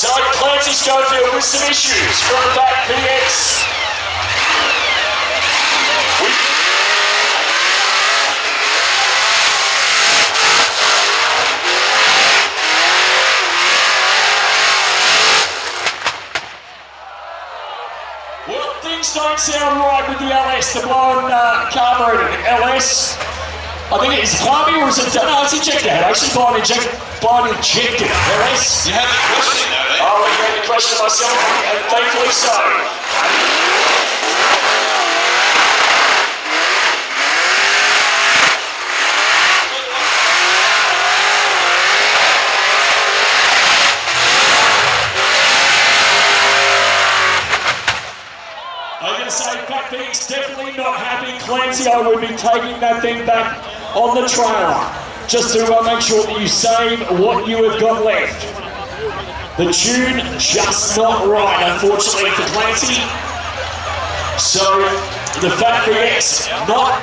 So Clancy Schofield with some issues from Phatvx. Well, things don't sound right with the LS, the blown carbureted LS. I think it's climbing or is it, no, it's ejected. Actually, blind injected LS. You had the question though, eh? Oh, I had the question myself, and thankfully so. I'm going to say Phatvx definitely not happy. Clancy, I would be taking that thing back on the trailer just to make sure that you save what you have got left. The tune just not right, unfortunately, for Clancy. So the Phatvx not